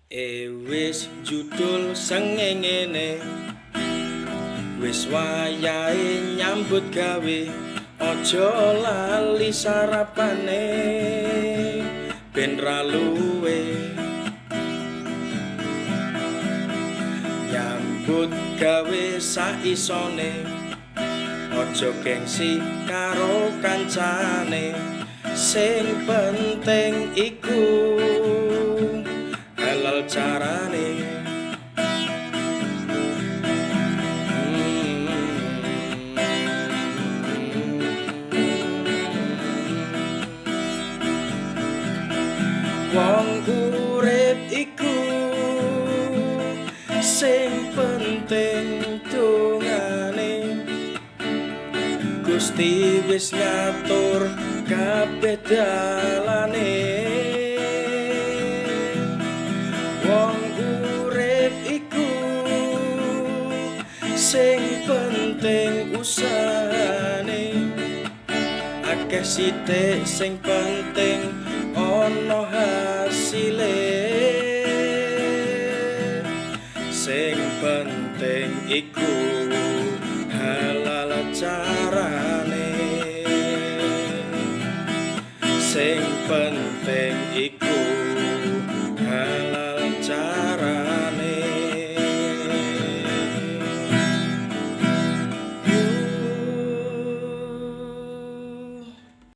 Wis judul sengengene wis wayahe nyambut gawe aja lali sarapane ben ra luwe nyambut gawe saisone aja gengsi karo kancane sing penting iku halal carane wong urip iku sing penting dongane Gusti wis ngatur kabeh dalane wong urip iku sing penting usahane akeh sithik sing penting ana hasile sing